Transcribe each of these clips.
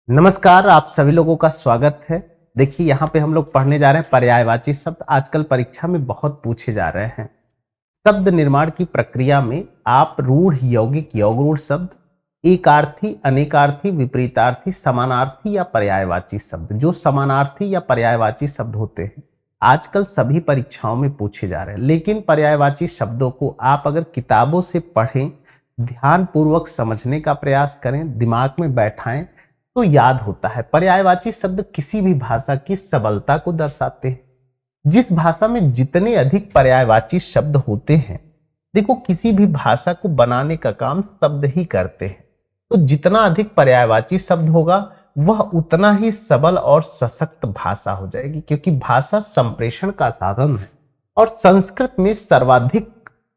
नमस्कार, आप सभी लोगों का स्वागत है। देखिए यहाँ पे हम लोग पढ़ने जा रहे हैं पर्यायवाची शब्द। आजकल परीक्षा में बहुत पूछे जा रहे हैं। शब्द निर्माण की प्रक्रिया में आप रूढ़, यौगिक, यौगरूढ़ शब्द, एकार्थी, अनेकार्थी, विपरीतार्थी, समानार्थी या पर्यायवाची शब्द, जो समानार्थी या पर्यायवाची शब्द होते हैं आजकल सभी परीक्षाओं में पूछे जा रहे हैं। लेकिन पर्यायवाची शब्दों को आप अगर किताबों से पढ़ें, ध्यान पूर्वक समझने का प्रयास करें, दिमाग में बैठाएं तो याद होता है। पर्यायवाची शब्द किसी भी भाषा की सबलता को दर्शाते हैं। जिस भाषा में जितने अधिक पर्यायवाची शब्द होते हैं, देखो किसी भी भाषा को बनाने का काम शब्द ही करते हैं, तो जितना अधिक पर्यायवाची शब्द होगा वह उतना ही सबल और सशक्त भाषा हो जाएगी, क्योंकि भाषा संप्रेषण का साधन है और संस्कृत में सर्वाधिक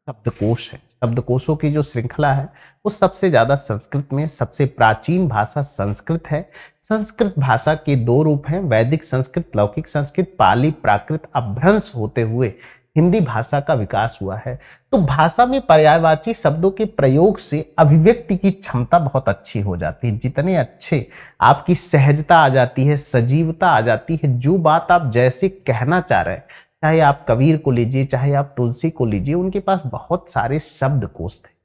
शब्दकोश है। शब्दकोशों की जो श्रृंखला है वो सबसे ज्यादा संस्कृत में, सबसे प्राचीन भाषा संस्कृत है। संस्कृत भाषा के दो रूप हैं, वैदिक संस्कृत, लौकिक संस्कृत, पाली प्राकृत अपभ्रंश होते हुए हिंदी भाषा का विकास हुआ है। तो भाषा में पर्यायवाची शब्दों के प्रयोग से अभिव्यक्ति की क्षमता बहुत अच्छी हो जाती है। जितने अच्छे आपकी सहजता आ जाती है, सजीवता आ जाती है, जो बात आप जैसे कहना चाह रहे हैं, चाहे आप कबीर को लीजिए, चाहे आप तुलसी को लीजिए, उनके पास बहुत सारे शब्दकोश थे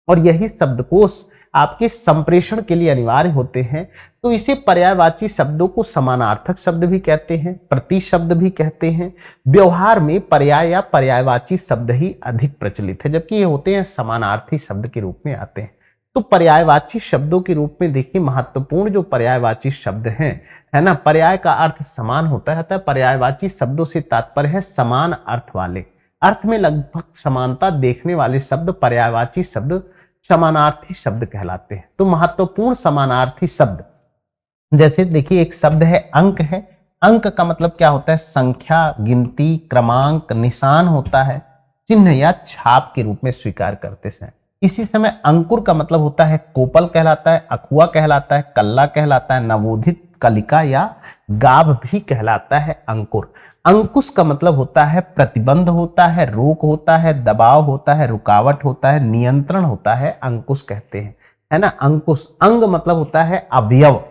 और यही शब्दकोश आपके संप्रेषण के लिए अनिवार्य होते हैं। तो इसे पर्यायवाची शब्दों को समानार्थक शब्द भी कहते हैं, प्रति शब्द भी कहते हैं। व्यवहार में पर्याय या पर्यायवाची शब्द ही अधिक प्रचलित है, जबकि ये होते हैं समानार्थी शब्द के रूप में आते हैं। तो पर्यायवाची शब्दों के रूप में देखिए, महत्वपूर्ण जो पर्यायवाची शब्द हैं, है ना, पर्याय का अर्थ समान होता है। पर्यायवाची शब्दों से तात्पर्य है समान अर्थ वाले, अर्थ में लगभग समानता देखने वाले शब्द पर्यायवाची शब्द, समानार्थी शब्द कहलाते हैं। तो महत्वपूर्ण समानार्थी शब्द, जैसे देखिए एक शब्द है अंक है। अंक का मतलब क्या होता है? संख्या, गिनती, क्रमांक, निशान होता है, चिन्ह या छाप के रूप में स्वीकार करते हैं। इसी समय अंकुर का मतलब होता है कोपल कहलाता है, अखुआ कहलाता है, कल्ला कहलाता है, नवोदित, कलिका या गाभ भी कहलाता है अंकुर। अंकुश का मतलब होता है प्रतिबंध होता है, रोक होता है, दबाव होता है, रुकावट होता है, नियंत्रण होता है, अंकुश कहते हैं, है ना। अंकुश। अंग मतलब होता है अवयव,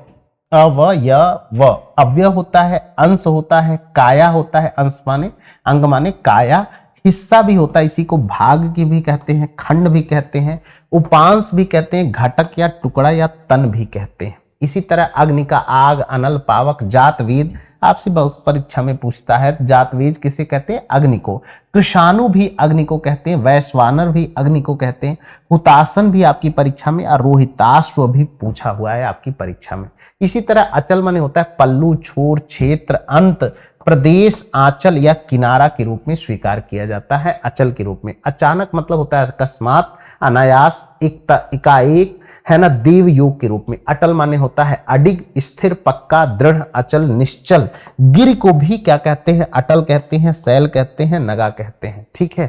अवयव, अवयव होता है, अंश होता है, काया होता है, अंश माने अंग माने काया, हिस्सा भी होता है, इसी को भाग की भी कहते हैं, खंड भी कहते हैं, उपांश भी कहते हैं, घटक या टुकड़ा या तन भी कहते हैं। इसी तरह अग्नि का आग, अनल, पावक, जात, वेद, आपसे बहुत परीक्षा में पूछता है जात वेद किसे कहते हैं? अग्नि को। कृषाणु भी अग्नि को कहते हैं, वैश्वानर भी अग्नि को कहते हैं, हुतासन भी आपकी परीक्षा में, और रोहिताश्व भी पूछा हुआ है आपकी परीक्षा में। इसी तरह अचल माने होता है पल्लू, छोर, क्षेत्र, अंत, प्रदेश, आंचल या किनारा के रूप में स्वीकार किया जाता है अचल के रूप में। अचानक मतलब होता है अकस्मात, अनायास, एकाएक, है ना, देव योग के रूप में। अटल माने होता है अडिग, स्थिर, पक्का, दृढ़, अचल, निश्चल। गिर को भी क्या कहते हैं? अटल कहते हैं, शैल कहते हैं, नगा कहते हैं। ठीक है।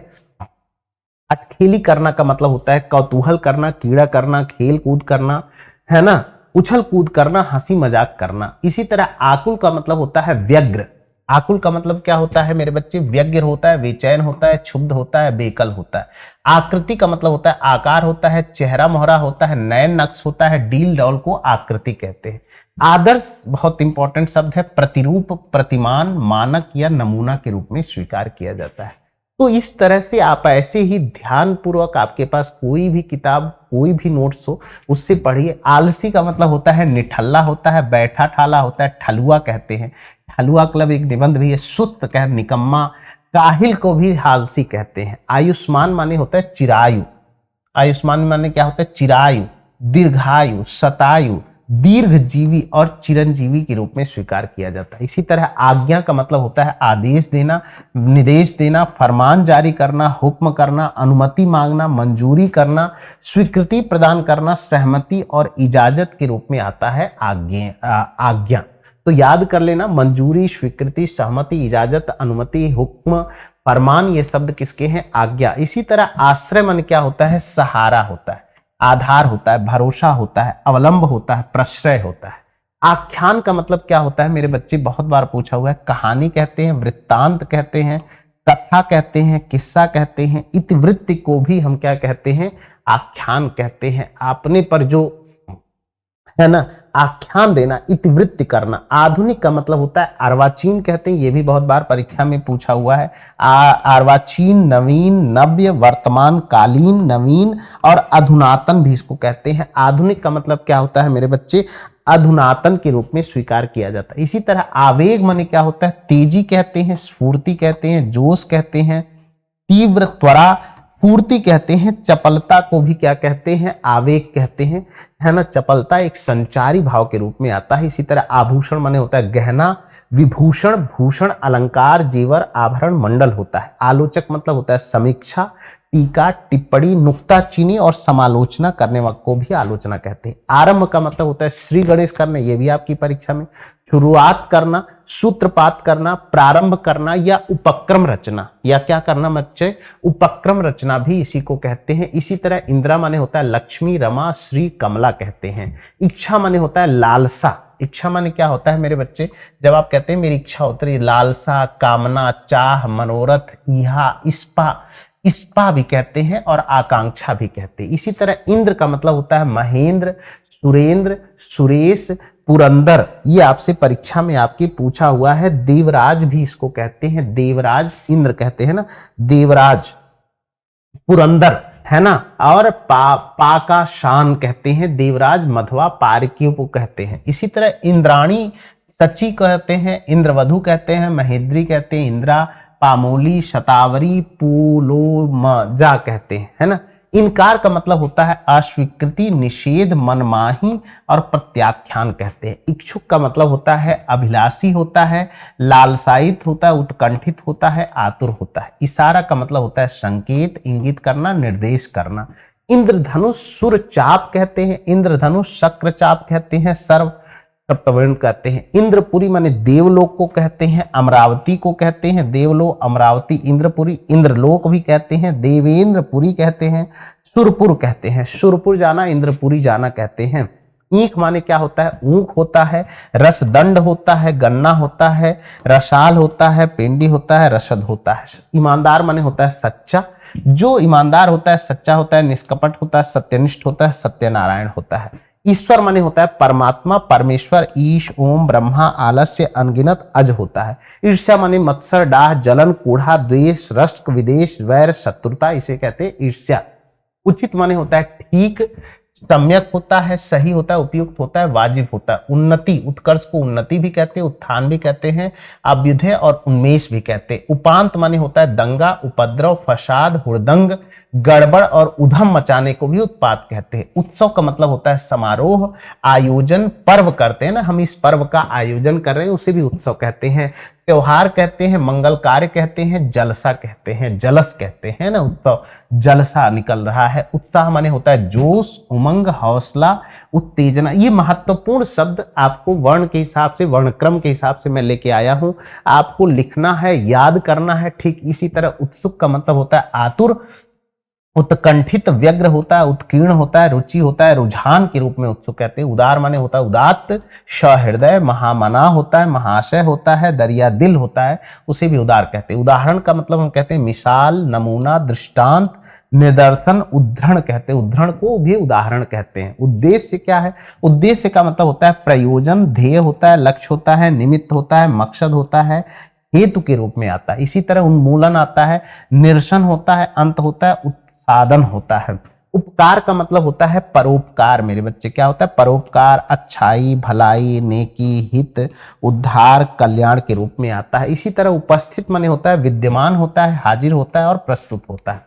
अटखेली करना का मतलब होता है कौतूहल करना, कीड़ा करना, खेल कूद करना, है ना, उछल कूद करना, हंसी मजाक करना। इसी तरह आकुल का मतलब होता है व्यग्र। आकुल का मतलब क्या होता है मेरे बच्चे? व्यग्र होता है, बेचैन होता है, क्षुब्ध होता है, बेकल होता है। आकृति का मतलब होता है आकार होता है, चेहरा मोहरा होता है, नयन नक्श होता है, डील डॉल को आकृति कहते हैं। आदर्श बहुत इंपॉर्टेंट शब्द है, प्रतिरूप, प्रतिमान, मानक या नमूना के रूप में स्वीकार किया जाता है। तो इस तरह से आप ऐसे ही ध्यान पूर्वक, आपके पास कोई भी किताब, कोई भी नोट्स हो, उससे पढ़िए। आलसी का मतलब होता है निठल्ला होता है, बैठा ठाला होता है, ठलुआ कहते हैं। ठलुआ क्लब एक निबंध भी है। सुस्त कह निकम्मा, काहिल को भी आलसी कहते हैं। आयुष्मान माने होता है चिरायु। आयुष्मान माने क्या होता है? चिरायु, दीर्घायु, शतायु, दीर्घजीवी और चिरंजीवी के रूप में स्वीकार किया जाता है। इसी तरह आज्ञा का मतलब होता है आदेश देना, निर्देश देना, फरमान जारी करना, हुक्म करना, अनुमति मांगना, मंजूरी करना, स्वीकृति प्रदान करना, सहमति और इजाजत के रूप में आता है आज्ञा। तो याद कर लेना, मंजूरी, स्वीकृति, सहमति, इजाजत, अनुमति, हुक्म, फरमान, ये शब्द किसके हैं? आज्ञा। इसी तरह आश्रय मन क्या होता है? सहारा होता है, आधार होता है, भरोसा होता है, अवलंब होता है, प्रश्रय होता है। आख्यान का मतलब क्या होता है मेरे बच्चे? बहुत बार पूछा हुआ है। कहानी कहते हैं, वृत्तांत कहते हैं, कथा कहते हैं, किस्सा कहते हैं। इतिवृत्त को भी हम क्या कहते हैं? आख्यान कहते हैं। आपने पर जो है ना आख्यान देना, इतिवृत्ति करना। आधुनिक का मतलब होता है अर्वाचीन कहते हैं, ये भी बहुत बार परीक्षा में पूछा हुआ है। अर्वाचीन, नवीन, नव्य, वर्तमान कालीन, नवीन और अधुनातन भी इसको कहते हैं। आधुनिक का मतलब क्या होता है मेरे बच्चे? अधुनातन के रूप में स्वीकार किया जाता है। इसी तरह आवेग माने क्या होता है? तेजी कहते हैं, स्फूर्ति कहते हैं, जोश कहते हैं, तीव्र, त्वरा, पूर्ति कहते हैं। चपलता को भी क्या कहते हैं? आवेग कहते हैं, है ना। चपलता एक संचारी भाव के रूप में आता है। इसी तरह आभूषण माने होता है गहना, विभूषण, भूषण, अलंकार, जेवर, आभरण, मंडल होता है। आलोचक मतलब होता है समीक्षा, टीका, टिप्पणी, नुक्ताचीनी और समालोचना करने वाले को भी आलोचना कहते हैं। आरंभ का मतलब होता है श्री गणेश करना, ये भी आपकी परीक्षा में। शुरुआत करना, सूत्रपात करना, प्रारंभ करना या उपक्रम रचना, या क्या करना बच्चे? उपक्रम रचना भी इसी को कहते हैं। इसी तरह इंदिरा माने होता है लक्ष्मी, रमा, श्री, कमला कहते हैं। इच्छा माने होता है लालसा। इच्छा माने क्या होता है मेरे बच्चे? जब आप कहते हैं मेरी इच्छा होती है, लालसा, कामना, चाह, मनोरथ, इहा, इस्पा भी कहते हैं और आकांक्षा भी कहते हैं। इसी तरह इंद्र का मतलब होता है महेंद्र, सुरेंद्र, सुरेश, पुरंदर, ये आपसे परीक्षा में आपकी पूछा हुआ है। देवराज भी इसको कहते हैं, देवराज इंद्र कहते हैं ना, देवराज, पुरंदर, है ना। और पा का शान कहते हैं, देवराज, मधवा, पारकियों को कहते हैं। इसी तरह इंद्राणी, सची कहते हैं, इंद्रवधु कहते हैं, महेद्री कहते हैं, इंद्रा, पामोली, शतावरी, पूलोमजा कहते हैं, है ना। इनकार का मतलब होता है अस्वीकृति, निषेध, मनमाही और प्रत्याख्यान कहते हैं। इच्छुक का मतलब होता है अभिलाषी होता है, लालसायित होता है, उत्कंठित होता है, आतुर होता है। इशारा का मतलब होता है संकेत, इंगित करना, निर्देश करना। इंद्रधनुष सुरचाप कहते हैं, इंद्रधनुष शक्रचाप कहते हैं, सर्व सप्तवर्ण कहते हैं। इंद्रपुरी माने देवलोक को कहते हैं, अमरावती को कहते हैं, देवलोक, अमरावती, इंद्रपुरी, इंद्रलोक भी कहते हैं, देवेंद्रपुरी कहते हैं, सुरपुर कहते हैं। सुरपुर जाना, इंद्रपुरी जाना कहते हैं। ईख माने क्या होता है? ऊख होता है, रसदंड होता है, गन्ना होता है, रसाल होता है, पेंडी होता है, रसद होता है। ईमानदार माने होता है सच्चा। जो ईमानदार होता है, सच्चा होता है, निष्कपट होता है, सत्यनिष्ठ होता है, सत्यनारायण होता है। ईश्वर माने होता है परमात्मा, परमेश्वर, ईश, ओम, ब्रह्मा, आलस्य, अनगिनत, अज होता है। ईर्ष्या माने मत्सर, डाह, जलन, कूढ़ा, द्वेष, रष्ट, विदेश, वैर, शत्रुता, इसे कहते हैं ईर्ष्या। उचित माने होता है ठीक, सम्यक होता है, सही होता है, उपयुक्त होता है, वाजिब होता है। उन्नति, उत्कर्ष को उन्नति भी कहते हैं, उत्थान भी कहते हैं, अभ्युदय और उन्मेष भी कहते हैं। उपांत माने होता है दंगा, उपद्रव, फसाद, हुड़दंग, गड़बड़ और उधम मचाने को भी उत्पात कहते हैं। उत्सव का मतलब होता है समारोह, आयोजन, पर्व करते हैं ना, हम इस पर्व का आयोजन कर रहे हैं, उसे भी उत्सव कहते हैं। त्योहार कहते हैं, मंगल कार्य कहते हैं, जलसा कहते हैं, जलस कहते हैं ना, उत्सव, जलसा निकल रहा है। उत्साह माने होता है जोश, उमंग, हौसला, उत्तेजना। ये महत्वपूर्ण शब्द आपको वर्ण के हिसाब से, वर्णक्रम के हिसाब से मैं लेके आया हूं, आपको लिखना है, याद करना है। ठीक इसी तरह उत्सुक का मतलब होता है आतुर, उत्कंठित, व्यग्र होता है, उत्कीर्ण होता है, रुचि होता है, रुझान के रूप में उत्सुक कहते हैं। उदार माने होता है उदात्त, सहृदय, महामना होता है, महाशय होता है, दरिया दिल होता है, उसे भी उदार कहते हैं। उदाहरण का मतलब हम कहते हैं मिसाल, नमूना, दृष्टांत, निदर्शन, उद्धरण कहते हैं। उद्धरण को भी उदाहरण कहते हैं। उद्देश्य क्या है? उद्देश्य का मतलब होता है प्रयोजन, ध्येय होता है, लक्ष्य होता है, निमित्त होता है, मकसद होता है, हेतु के रूप में आता है। इसी तरह उन्मूलन आता है, निरसन होता है, अंत होता है, साधन होता है। उपकार का मतलब होता है परोपकार। मेरे बच्चे क्या होता है? परोपकार, अच्छाई, भलाई, नेकी, हित, उद्धार, कल्याण के रूप में आता है। इसी तरह उपस्थित माने होता है विद्यमान होता है, हाजिर होता है और प्रस्तुत होता है।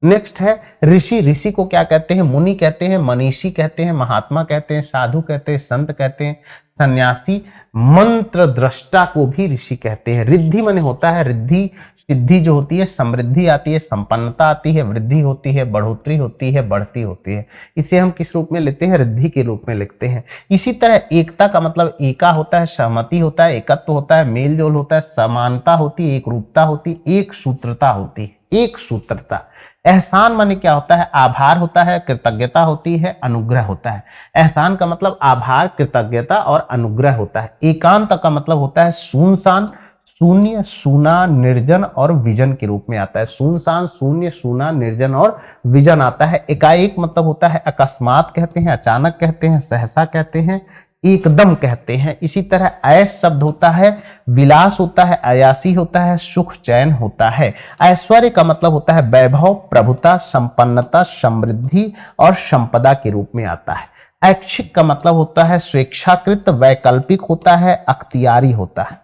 नेक्स्ट है ऋषि। ऋषि को क्या कहते हैं? मुनि कहते हैं, मनीषी कहते हैं, महात्मा कहते हैं, साधु कहते हैं, संत कहते हैं, सन्यासी, मंत्र दृष्टा को भी ऋषि कहते हैं। रिद्धि माने होता है रिद्धि, सिद्धि जो होती है, समृद्धि आती है, संपन्नता आती है, वृद्धि होती है, बढ़ोतरी होती है, बढ़ती होती है। इसे हम किस रूप में लिखते हैं? रिद्धि के रूप में लिखते हैं। इसी तरह एकता का मतलब एका होता है, सहमति होता है, एकत्व होता है, मेल जोल होता है, समानता होती है, एक रूपता होती है, एक सूत्रता होती है, एक सूत्रता। एहसान माने क्या होता है? आभार होता है, कृतज्ञता होती है, अनुग्रह होता है। एहसान का मतलब आभार, कृतज्ञता और अनुग्रह होता है। एकांत का मतलब होता है सुनसान, शून्य, सूना, निर्जन और विजन के रूप में आता है। सुनसान, शून्य, सूना, निर्जन और विजन आता है। एकाएक मतलब होता है अकस्मात कहते हैं, अचानक कहते हैं, सहसा कहते हैं, एकदम कहते हैं। इसी तरह ऐश शब्द होता है विलास होता है, अयासी होता है, सुख चैन होता है। ऐश्वर्य का मतलब होता है वैभव, प्रभुता, संपन्नता, समृद्धि और संपदा के रूप में आता है। ऐच्छिक का मतलब होता है स्वेच्छाकृत, वैकल्पिक होता है, अख्तियारी होता है।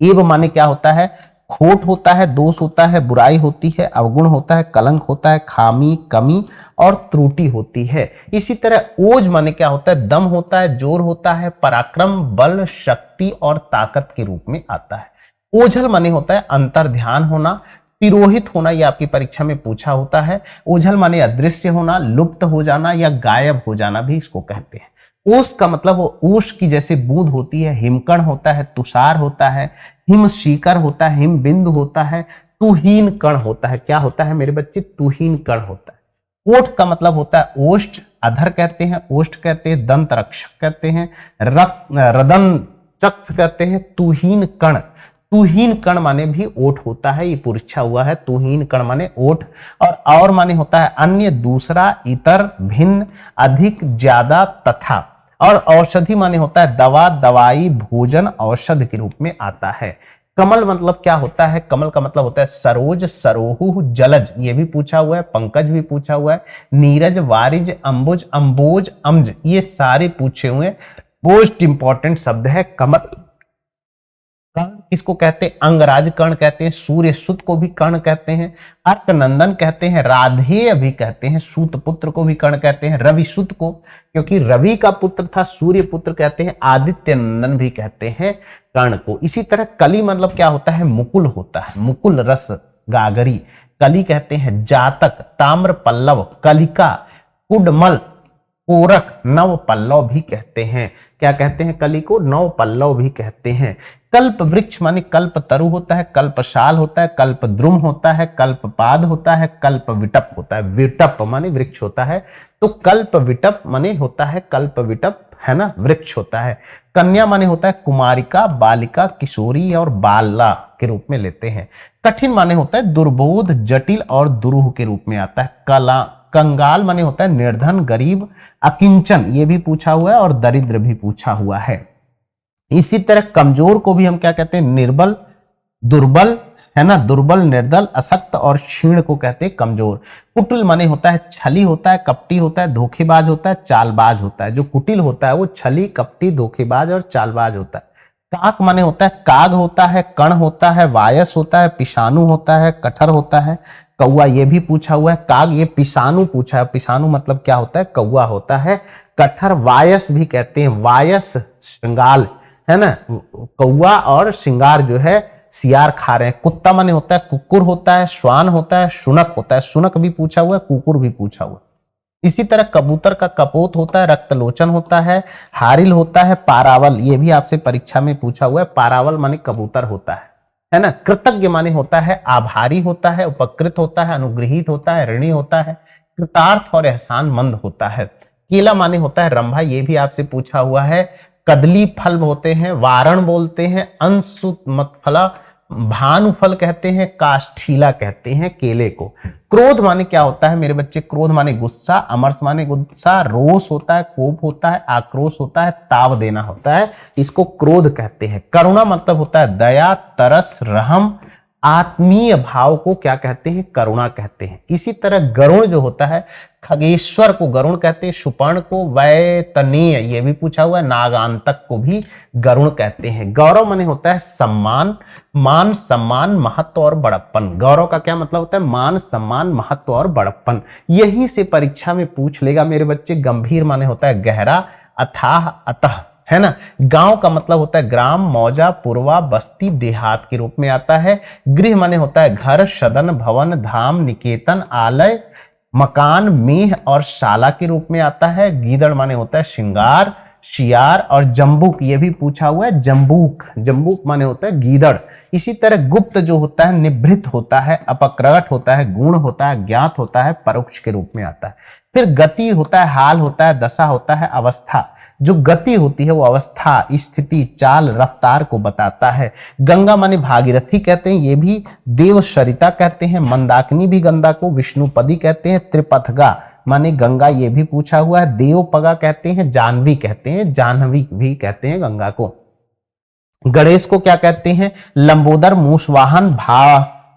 एव माने क्या होता है, खोट होता है, दोष होता है, बुराई होती है, अवगुण होता है, कलंक होता है, खामी, कमी और त्रुटि होती है। इसी तरह ओज माने क्या होता है, दम होता है, जोर होता है, पराक्रम, बल, शक्ति और ताकत के रूप में आता है। ओझल माने होता है अंतर ध्यान होना, तिरोहित होना, यह आपकी परीक्षा में पूछा होता है। ओझल माने अदृश्य होना, लुप्त हो जाना या गायब हो जाना भी इसको कहते हैं। ओस का मतलब ओस की जैसे बूंद होती है, हिमकण होता है, तुषार होता है, हिम शिखर होता है, हिम बिंदु होता है, तुहीन कण होता है। क्या होता है मेरे बच्चे, तुहीन कण होता है। ओठ का मतलब होता है ओष्ठ, अधर कहते हैं, ओष्ठ कहते हैं, दंत रक्षक कहते हैं, रदन चक्ष कहते हैं, तुहीन कण। तुहीन कण माने भी ओठ होता है, ये परीक्षा हुआ है। तुहीन कण माने ओठ। और माने होता है अन्य, दूसरा, इतर, भिन्न, अधिक, ज्यादा, तथा। और औषधि माने होता है दवा, दवाई, भोजन, औषध के रूप में आता है। कमल मतलब क्या होता है, कमल का मतलब होता है सरोज, सरोहु, जलज, ये भी पूछा हुआ है, पंकज भी पूछा हुआ है, नीरज, वारिज, अंबुज, अंबोज, अम्ज, ये सारे पूछे हुए हैं। मोस्ट इंपॉर्टेंट शब्द है कमल। कर्ण किसको कहते हैं, अंगराज कर्ण कहते हैं, सूर्य सुत को भी कर्ण कहते हैं, अर्क नंदन कहते हैं, राधेय भी कहते हैं, सूत पुत्र को भी कर्ण कहते हैं, रवि सुत को, क्योंकि रवि का पुत्र था, सूर्य पुत्र कहते हैं, आदित्य नंदन भी कहते हैं कर्ण को। इसी तरह कली मतलब क्या होता है, मुकुल होता है, मुकुल रस गागरी, कली कहते हैं। जातक, ताम्र पल्लव, कलिका, कुडमल, कोरक, नव पल्लव भी कहते हैं। क्या कहते हैं, कली को नव पल्लव भी कहते हैं। कल्प वृक्ष माने कल्प तरु होता है, कल्पशाल होता है, कल्प द्रुम होता है, कल्पपाद होता है, कल्प विटप होता है। विटप माने वृक्ष होता है, तो कल्प विटप माने होता है कल्प विटप, है ना, वृक्ष होता है। कन्या माने होता है कुमारिका, बालिका, किशोरी और बाला के रूप में लेते हैं। कठिन माने होता है दुर्बोध, जटिल और दुरूह के रूप में आता है। कला कंगाल माने होता है निर्धन, गरीब, अकिंचन, ये भी पूछा हुआ है, और दरिद्र भी पूछा हुआ है। इसी तरह कमजोर को भी हम क्या कहते हैं, निर्बल, दुर्बल, है ना, दुर्बल, निर्दल, अशक्त और क्षीण को कहते हैं कमजोर। कुटिल माने होता है छली होता है, कपटी होता है, धोखेबाज होता है, चालबाज होता है। जो कुटिल होता है वो छली, कपटी, धोखेबाज और चालबाज होता है। काक माने होता है काग होता है, कण होता है, वायस होता है, पिशानु होता है, कठर होता है, कौआ, ये भी पूछा हुआ है। काग, ये पिशानु पूछा है, पिशानु मतलब क्या होता है, कौआ होता है। कठर, वायस भी कहते हैं, वायस श्रृंगाल, है ना, कौआ और श्रृंगार जो है सियार खा रहे हैं। कुत्ता माने होता है कुकुर होता है, श्वान होता है, शुनक होता है, शुनक भी पूछा हुआ है, कुकुर भी पूछा हुआ है। इसी तरह कबूतर का कपोत होता है, रक्तलोचन होता है, हारिल होता है, पारावल, ये भी आपसे परीक्षा में पूछा हुआ है, पारावल माने कबूतर होता है ना। कृतज्ञ माने होता है आभारी होता है, उपकृत होता है, अनुग्रहित होता है, ऋणी होता है, कृतार्थ और एहसान मंद होता है। केला माने होता है रंभा, ये भी आपसे पूछा हुआ है। कदली फल होते हैं, वारण बोलते हैं, अंशुमतफला, भानुफल कहते हैं, काष्ठीला कहते हैं केले को। क्रोध माने क्या होता है मेरे बच्चे, क्रोध माने गुस्सा, अमर्ष माने गुस्सा, रोष होता है, कोप होता है, आक्रोश होता है, ताव देना होता है, इसको क्रोध कहते हैं। करुणा मतलब होता है दया, तरस, रहम, आत्मीय भाव को क्या कहते हैं, करुणा कहते हैं। इसी तरह गरुण जो होता है, खगेश्वर को गरुण कहते हैं, सुपर्ण को वैतनीय, ये भी पूछा हुआ है, नागांतक को भी गरुण कहते हैं। गौरव माने होता है सम्मान, मान, सम्मान, महत्व और बड़प्पन। गौरव का क्या मतलब होता है, मान, सम्मान, महत्व और बड़प्पन। यहीं से परीक्षा में पूछ लेगा मेरे बच्चे। गंभीर माने होता है गहरा, अथाह, अतः, है ना। गांव का मतलब होता है ग्राम, मौजा, पूर्वा, बस्ती, देहात के रूप में आता है। गृह माने होता है घर, सदन, भवन, धाम, निकेतन, आलय, मकान, मेह और शाला के रूप में आता है। गीदड़ माने होता है श्रृंगार, शियार और जम्बूक, ये भी पूछा हुआ है, जम्बूक, जम्बूक माने होता है गीदड़। इसी तरह गुप्त जो होता है निभृत होता है, अपक्रट होता है, गुण होता है, ज्ञात होता है, परोक्ष के रूप में आता है। फिर गति होता है, हाल होता है, दशा होता है, अवस्था। जो गति होती है वो अवस्था, स्थिति, चाल, रफ्तार को बताता है। गंगा माने भागीरथी कहते हैं, ये भी देव सरिता कहते हैं। मंदाकिनी भी गंगा को विष्णुपदी कहते हैं। त्रिपथगा माने गंगा, ये भी पूछा हुआ है। देवपगा कहते हैं, जानवी कहते हैं, जाह्नवी भी कहते हैं गंगा को। गणेश को क्या कहते हैं? लंबोदर, मूषवाहन,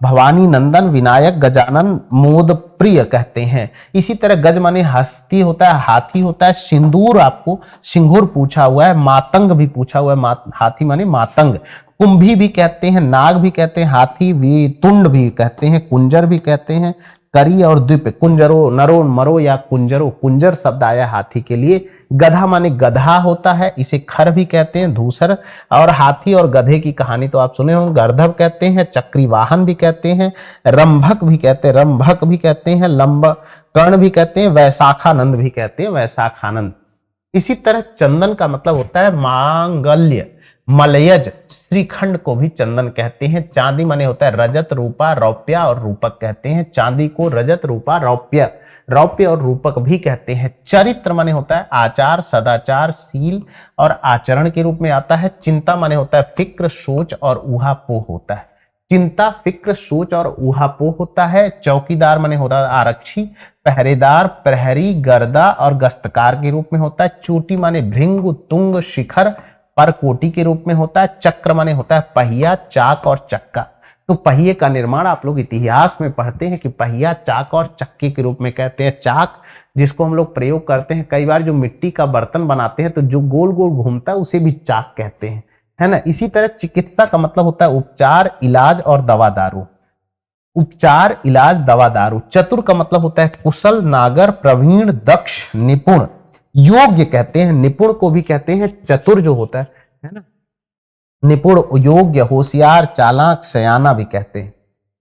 भवानी नंदन, विनायक, गजानन, मोद प्रिय कहते हैं। इसी तरह गज माने हस्ती होता है, हाथी होता है। सिंदूर आपको सिंगूर पूछा हुआ है। मातंग भी पूछा हुआ है, हाथी माने मातंग। कुंभी भी कहते हैं, नाग भी कहते हैं, हाथी भी, तुंड भी कहते हैं, कुंजर भी कहते हैं, करी और द्वीप, कुंजरो, नरो, मरो या कुंजरो, कुंजर शब्द आया हाथी के लिए। गधा माने गधा होता है, इसे खर भी कहते हैं, धूसर। और हाथी और गधे की कहानी तो आप सुने होंगे। गर्दभ कहते हैं, चक्रीवाहन भी कहते हैं, रंभक भी कहते हैं, रंभक भी कहते हैं, लंब कर्ण भी कहते हैं, वैशाखानंद भी कहते हैं, वैशाखानंद। इसी तरह चंदन का मतलब होता है मांगल्य, मलयज, श्रीखंड को भी चंदन कहते हैं। चांदी माने होता है रजत, रूपा, रौप्या और रूपक कहते हैं। चांदी को रजत, रूपा, रौप्य और रूपक भी कहते हैं। चरित्र माने होता है आचार, सदाचार, शील और आचरण के रूप में आता है। चिंता माने होता है फिक्र, सोच और ऊहापोह होता है। चिंता, फिक्र, सोच और ऊहापोह होता है। चौकीदार माने होता है आरक्षी, पहरेदार, प्रहरी, गर्दा और गश्तकार के रूप में होता है। चोटी माने भृंग, तुंग, शिखर, परकोटी के रूप में होता है। चक्र माने होता है पहिया, चाक और चक्का। तो पहिए का निर्माण आप लोग इतिहास में पढ़ते हैं कि पहिया, चाक और चक्के के रूप में कहते हैं। चाक जिसको हम लोग प्रयोग करते हैं कई बार, जो मिट्टी का बर्तन बनाते हैं तो जो गोल गोल घूमता है उसे भी चाक कहते हैं, है ना। इसी तरह चिकित्सा का मतलब होता है उपचार, इलाज और दवा दारू। उपचार, इलाज, दवा दारू। चतुर का मतलब होता है कुशल, नागर, प्रवीण, दक्ष, निपुण। योग्य कहते हैं, निपुण को भी कहते हैं चतुर जो होता है ना। निपुण, योग्य, होशियार, चालाक, सयाना भी कहते हैं।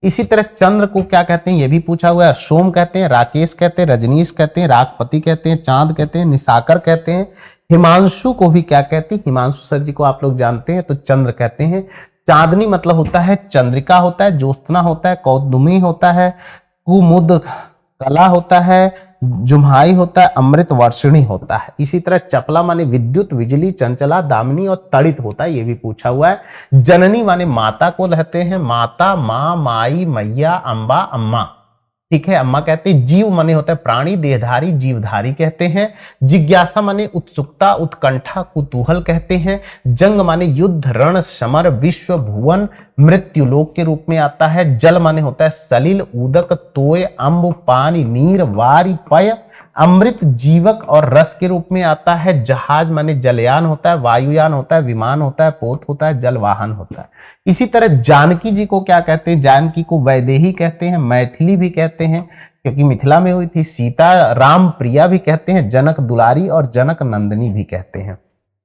इसी तरह चंद्र को क्या कहते हैं, यह भी पूछा हुआ है। सोम कहते हैं, राकेश कहते हैं, रजनीश कहते हैं, रागपति कहते हैं, चांद कहते हैं, निशाकर कहते हैं। हिमांशु को भी क्या कहते हैं, हिमांशु सर जी को आप लोग जानते हैं, तो चंद्र कहते हैं। चांदनी मतलब होता है चंद्रिका होता है, ज्योत्सना होता है, कौदुमी होता है, कुमुद कला होता है, जुम्हाई होता है, अमृत वर्षिणी होता है। इसी तरह चपला माने विद्युत, बिजली, चंचला, दामिनी और तड़ित होता है, ये भी पूछा हुआ है। जननी माने माता को कहते हैं, माता, माँ, माई, मैया, अम्बा, अम्मा, ठीक है, अम्मा कहते हैं। जीव माने होता है प्राणी, देहधारी, जीवधारी कहते हैं। जिज्ञासा माने उत्सुकता, उत्कंठा, कुतूहल कहते हैं। जंग माने युद्ध, रण, समर, विश्व, भुवन, मृत्युलोक के रूप में आता है। जल माने होता है सलिल, उदक, तोय, अम्ब, पानी, नीर, वारी, पय, अमृत, जीवक और रस के रूप में आता है। जहाज माने जलयान होता है, वायुयान होता है, विमान होता है, पोत होता है, जलवाहन होता है। इसी तरह जानकी जी को क्या कहते हैं, जानकी को वैदेही कहते हैं, मैथिली भी कहते हैं क्योंकि मिथिला में हुई थी। सीता, राम प्रिया भी कहते हैं, जनक दुलारी और जनक नंदिनी भी कहते हैं।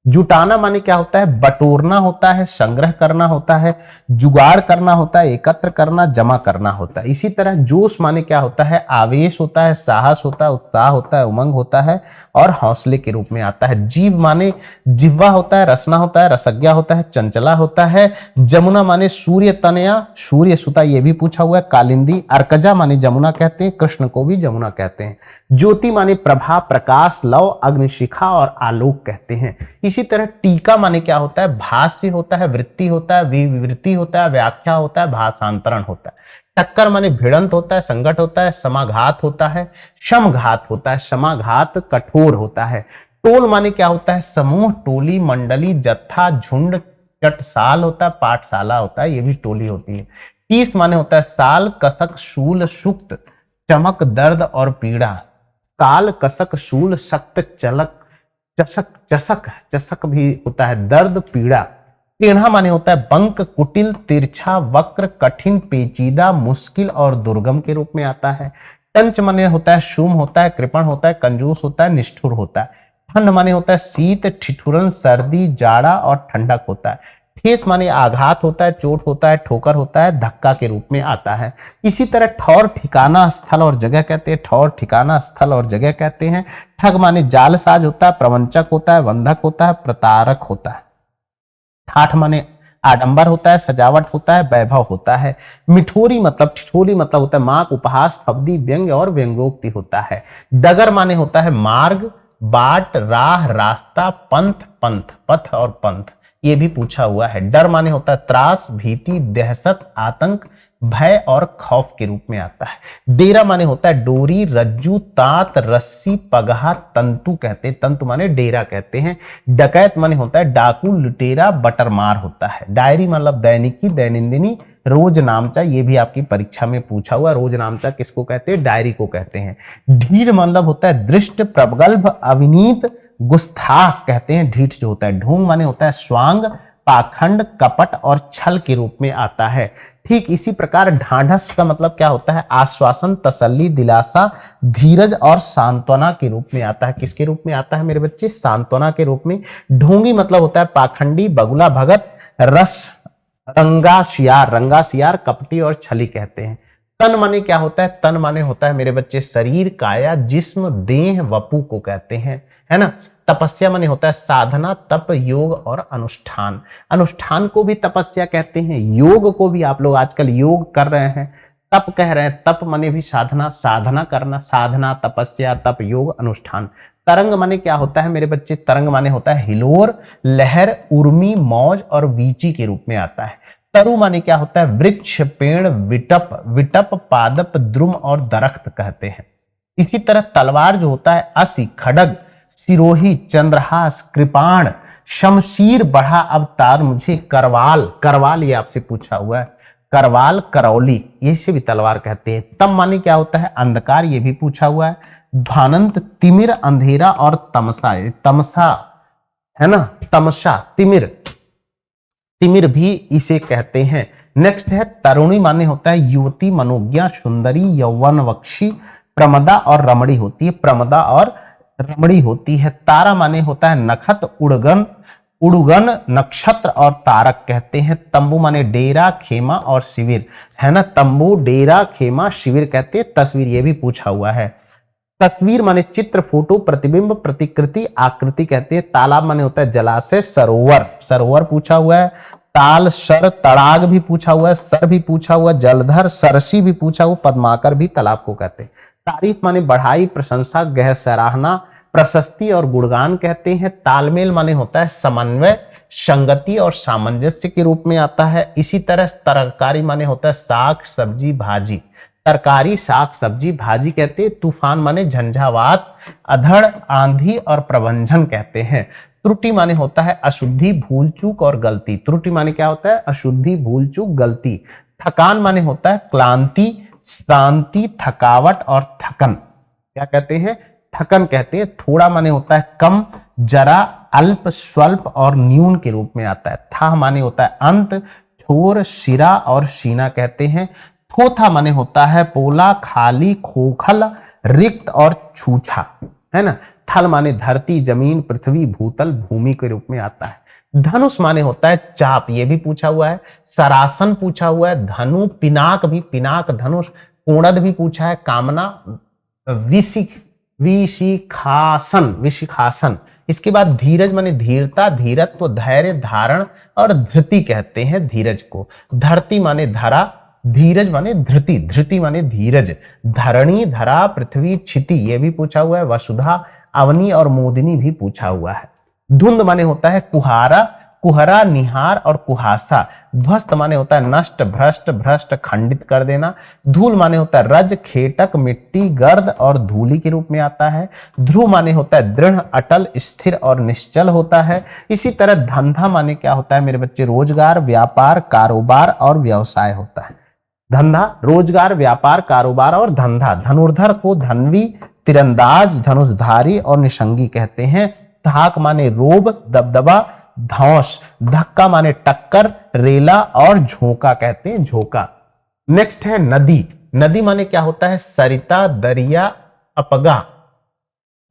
जुटाना माने क्या होता है, बटोरना होता है, संग्रह करना होता है, जुगाड़ करना होता है, एकत्र करना, जमा करना होता है। इसी तरह जोश माने क्या होता है, आवेश होता है, साहस होता है, उत्साह होता है, उमंग होता है और हौसले के रूप में आता है। जीव माने जिह्वा होता है, रसना होता है, रसज्ञा होता है, चंचला होता है। जमुना माने सूर्य तनया, सूर्य सुता, ये भी पूछा हुआ है। कालिंदी, अर्कजा माने जमुना कहते हैं, कृष्ण को भी जमुना कहते हैं। ज्योति माने प्रभा, प्रकाश, लव, अग्निशिखा और आलोक कहते हैं। इसी तरह टीका माने क्या होता है, भाष्य होता है, वृत्ति होता है, विवृत्ति होता है, व्याख्या होता है, भाषांतरण होता है। टक्कर माने भिड़ंत होता है, संकट होता है, समाघात होता है, समघात होता है, समाघात कठोर होता है। टोल माने क्या होता है, समूह, टोली, मंडली, जत्था, झुंड, टटसाल होता है, पाठशाला होता है, ये भी टोली होती है। टीस माने होता है साल, कसक, शूल, सुक्त, चमक, दर्द और पीड़ा। साल, कसक, शूल, सक्त, चलक, चसक, चसक भी होता है, दर्द, पीड़ा। टेढ़ा माने होता है बंक, कुटिल, तिरछा, वक्र, कठिन, पेचीदा, मुश्किल और दुर्गम के रूप में आता है। टंच माने होता है शूम होता है, कृपण होता है, कंजूस होता है, निष्ठुर होता है। ठंड माने होता है शीत, ठिठुरन, सर्दी, जाड़ा और ठंडक होता है। ठेस माने आघात होता है, चोट होता है, ठोकर होता है, धक्का के रूप में आता है। इसी तरह ठौर, ठिकाना, स्थल और जगह कहते हैं। ठौर, ठिकाना, स्थल और जगह कहते हैं। ठग माने जालसाज होता है, प्रवंचक होता है, बंधक होता है, प्रतारक होता है। ठाठ माने आडंबर होता है, सजावट होता है, वैभव होता है। मिठोरी मतलब, ठिठोली मतलब होता है माक, उपहास, फब्दी, व्यंग्य और व्यंग्योक्ति होता है। डगर माने होता है मार्ग, बाट, राह, रास्ता, पंथ, पंथ, पथ और पंथ, ये भी पूछा हुआ है। डर माने होता है त्रास, भीति, दहशत, आतंक, भय और खौफ के रूप में आता है। डेरा माने होता है डोरी, रज्जू, तात, रस्सी, पगहा, तंतु कहते हैं, तंतु माने डेरा कहते हैं। डकैत माने होता है डाकू, लुटेरा, बटरमार होता है। डायरी मतलब दैनिकी, दैनंदिनी, रोज नामचा, ये भी आपकी परीक्षा में पूछा हुआ। रोज नामचा किसको कहते हैं? डायरी को कहते हैं। ढीठ मतलब होता है दृष्ट, प्रगल्भ, अविनीत, गुस्ताख कहते हैं ढीठ जो होता है। ढोंग माने होता है स्वांग, पाखंड, कपट और छल के रूप में आता है। ठीक इसी प्रकार ढांढस का मतलब क्या होता है? आश्वासन, तसल्ली, दिलासा, धीरज और सांत्वना के रूप में आता है। किसके रूप में आता है मेरे बच्चे? सांत्वना के रूप में। ढोंगी मतलब होता है पाखंडी, बगुला भगत, रस रंगासियार, रंगासियार कपटी और छली कहते हैं। तन माने क्या होता है? तन माने होता है मेरे बच्चे शरीर, काया, जिस्म, देह, वपु को कहते हैं, है ना। तपस्या माने होता है साधना, तप, योग और अनुष्ठान। अनुष्ठान को भी तपस्या कहते हैं, योग को भी, आप लोग आजकल योग कर रहे हैं, तप कह रहे हैं, तप माने भी साधना, साधना करना, साधना, तपस्या, तप, योग, अनुष्ठान। तरंग माने क्या होता है मेरे बच्चे? तरंग माने होता है हिलोर, लहर, उर्मी, मौज और वीची के रूप में आता है। तरु माने क्या होता है? वृक्ष, पेड़, विटप, विटप, पादप, द्रुम और दरख्त कहते हैं। इसी तरह तलवार जो होता है असी, खड़ग, सिरोही, चंद्रहास, कृपाण, शमशीर, बढ़ा अवतार, मुझे करवाल, करवाल ये आपसे पूछा हुआ है, करवाल, करौली, इसे भी तलवार कहते हैं। तम माने क्या होता है? अंधकार, ये भी पूछा हुआ है। ध्वानंत, तिमिर, अंधेरा और तमसा, तमसा है ना, तमसा, तिमिर, तिमिर भी इसे कहते हैं। नेक्स्ट है तरुणी माने होता है युवती, मनोज्ञा, सुंदरी, यौवनवक्षी, प्रमदा और रमणी होती है, प्रमदा और रमणी होती है। तारा माने होता है नखत, उड़गन, उड़गन, नक्षत्र और तारक कहते हैं। तंबू माने डेरा, खेमा और शिविर, है ना, तंबू, डेरा, खेमा, शिविर कहते हैं। तस्वीर ये भी पूछा हुआ है। तस्वीर माने चित्र, फोटो, प्रतिबिंब, प्रतिकृति, आकृति कहते हैं। तालाब माने होता है जलाशय, सरोवर, सरोवर पूछा हुआ है। ताल, सर, तड़ाग भी पूछा हुआ है, सर भी पूछा हुआ, जलधर, सरसी भी पूछा हुआ, पद्माकर भी तालाब को कहते हैं। तारीफ माने बढ़ाई, प्रशंसा, गह सराहना, प्रशस्ति और गुणगान कहते हैं। तालमेल माने होता है समन्वय, संगति और सामंजस्य के रूप में आता है। इसी तरह तरकारी माने होता है साग, सब्जी, भाजी, तरकारी, साग, सब्जी, भाजी कहते हैं। तूफान माने झंझावात, अधड़, आंधी और प्रबंधन कहते हैं। त्रुटि माने होता है अशुद्धि, भूल चूक और गलती। त्रुटि माने क्या होता है? अशुद्धि, भूल चूक, गलती। थकान माने होता है क्लांति, श्रांति, थकावट और थकन, क्या कहते हैं? थकन कहते हैं। थोड़ा माने होता है कम, जरा, अल्प, स्वल्प और न्यून के रूप में आता है। था माने होता है अंत, छोर, शिरा और सीना कहते हैं। थोथा माने होता है पोला, खाली, खोखल, रिक्त और छूछा, है ना। थल माने धरती, जमीन, पृथ्वी, भूतल, भूमि के रूप में आता है। धनुष माने होता है चाप, ये भी पूछा हुआ है। सरासन पूछा हुआ है। धनु, पिनाक भी, पिनाक, धनुष, कोणद भी पूछा है। कामना, विशिखासन, विशिखासन। इसके बाद धीरज माने धीरता, धीरत्व, धैर्य, धारण और धृति कहते हैं धीरज को। धरती माने धरा, धीरज माने धृति, धृति माने धीरज। धरणी, धरा, पृथ्वी, क्षिति, ये भी पूछा हुआ है। वसुधा, अवनी और मोदिनी भी पूछा हुआ है। धुंध माने होता है कुहारा, कुहरा, निहार और कुहासा। ध्वस्त माने होता है नष्ट, भ्रष्ट, भ्रष्ट, खंडित कर देना। धूल माने होता है रज, खेटक, मिट्टी, गर्द और धूली के रूप में आता है। ध्रुव माने होता है दृढ़, अटल, स्थिर और निश्चल होता है। इसी तरह धंधा माने क्या होता है मेरे बच्चे? रोजगार, व्यापार, कारोबार और व्यवसाय होता है। धंधा, रोजगार, व्यापार, कारोबार और धंधा। धनुर्धर को धनवी, तीरंदाज, धनुषधारी और निशंगी कहते हैं। धाक माने रोब, दबदबा, धौंस। धक्का माने टक्कर, रेला और झोंका कहते हैं, झोंका। नेक्स्ट है नदी। नदी माने क्या होता है? सरिता, दरिया, अपगा,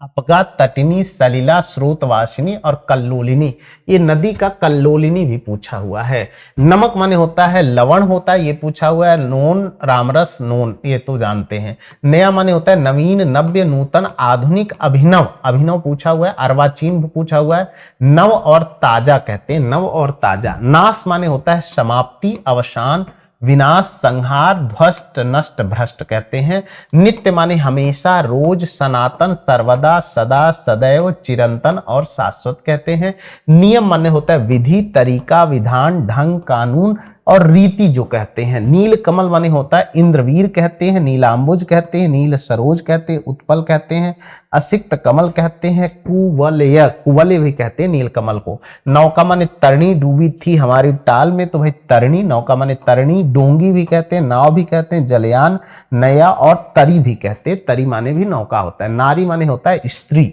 अपगा, तटिनी, सलिला, स्रोतवासिनी और कल्लोलिनी। ये नदी का कल्लोलिनी भी पूछा हुआ है। नमक माने होता है लवण होता है, ये पूछा हुआ है। नोन, रामरस, नोन, ये तो जानते हैं। नया माने होता है नवीन, नव्य, नूतन, आधुनिक, अभिनव, अभिनव पूछा हुआ है। अर्वाचीन भी पूछा हुआ है। नव और ताजा कहते हैं, नव और ताजा। नाश माने होता है समाप्ति, अवसान, विनाश, संहार, ध्वस्त, नष्ट, भ्रष्ट कहते हैं। नित्य माने हमेशा, रोज, सनातन, सर्वदा, सदा, सदैव, चिरंतन और शाश्वत कहते हैं। नियम माने होता है विधि, तरीका, विधान, ढंग, कानून, और रीति जो कहते हैं। नील कमल माने होता है इंद्रवीर कहते हैं, नीलांबुज कहते हैं, नील सरोज कहते हैं, उत्पल कहते हैं, असिक्त कमल कहते हैं, कुवलय कुवलय भी कहते हैं नील कमल को। नौका माने तरणी, डूबी थी हमारी टाल में तो भाई तरणी, नौका माने तरणी। डोंगी भी कहते हैं, नाव भी कहते हैं, जलयान, नया और तरी भी कहते हैं। तरी माने भी नौका होता है। नारी माने होता है स्त्री,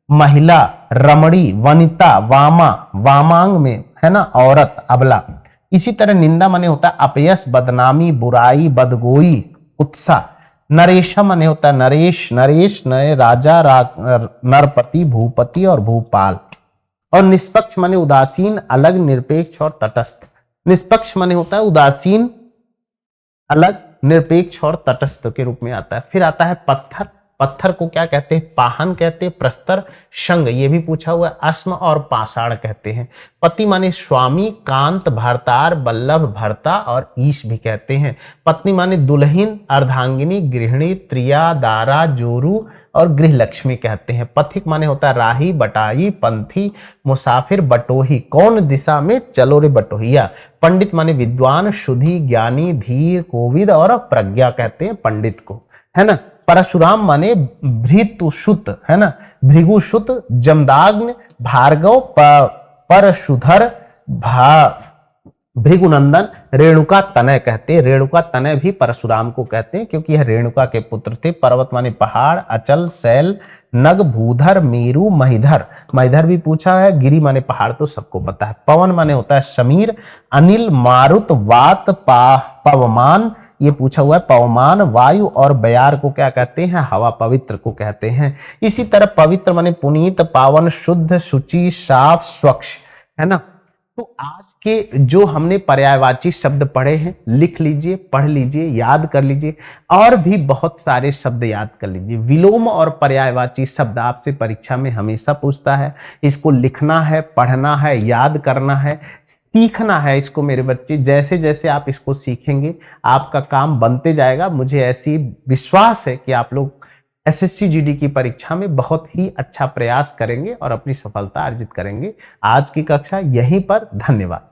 महिला, रमणी, वनिता, वामा, वामांग में है ना औरत, अबला। इसी तरह निंदा माने होता है अपयश, बदनामी, बुराई, बदगोई, उत्साह। नरेशा माने होता है नरेश, नरेश नए राजा, नरपति, भूपति और भूपाल। और निष्पक्ष माने उदासीन, अलग, निरपेक्ष और तटस्थ। निष्पक्ष माने होता है उदासीन, अलग, निरपेक्ष और तटस्थ के रूप में आता है। फिर आता है पत्थर। पत्थर को क्या कहते हैं? पाहन कहते हैं, प्रस्तर, शंग, ये भी पूछा हुआ है, अस्म और पाषाण कहते हैं। पति माने स्वामी, कांत, भरतार, बल्लभ, भरता और ईश भी कहते हैं। पत्नी माने दुल्हन, अर्धांगिनी, गृहिणी, त्रिया, दारा, जोरू और गृह लक्ष्मी कहते हैं। पथिक माने होता है राही, बटाई, पंथी, मुसाफिर, बटोही, कौन दिशा में चलो रे बटोहिया। पंडित माने विद्वान, शुद्धि, ज्ञानी, धीर, कोविद और प्रज्ञा कहते हैं पंडित को, है ना। परशुराम माने भृतुसुत, है ना, भृगुसुत, जमदाग्नि, भार्गव, परशुधर, भृगुनंदन, रेणुका तनय कहते हैं। रेणुका तनय भी परशुराम को कहते हैं क्योंकि यह रेणुका के पुत्र थे। पर्वत माने पहाड़, अचल, शैल, नग, भूधर, मेरु, महिधर, महिधर भी पूछा है। गिरि माने पहाड़ तो सबको पता है। पवन माने होता है समीर, अनिल, मारुत, वात, पवमान, ये पूछा हुआ है पवमान। वायु और बयार को क्या कहते हैं? हवा, पवित्र को कहते हैं। इसी तरह पवित्र माने पुनीत, पावन, शुद्ध, शुचि, साफ, स्वच्छ, है ना। तो आज के जो हमने पर्यायवाची शब्द पढ़े हैं, लिख लीजिए, पढ़ लीजिए, याद कर लीजिए, और भी बहुत सारे शब्द याद कर लीजिए। विलोम और पर्यायवाची शब्द आपसे परीक्षा में हमेशा पूछता है। इसको लिखना है, पढ़ना है, याद करना है, सीखना है इसको मेरे बच्चे। जैसे जैसे आप इसको सीखेंगे आपका काम बनते जाएगा। मुझे ऐसी विश्वास है कि आप लोग एसएससी जीडी की परीक्षा में बहुत ही अच्छा प्रयास करेंगे और अपनी सफलता अर्जित करेंगे। आज की कक्षा यहीं पर, धन्यवाद।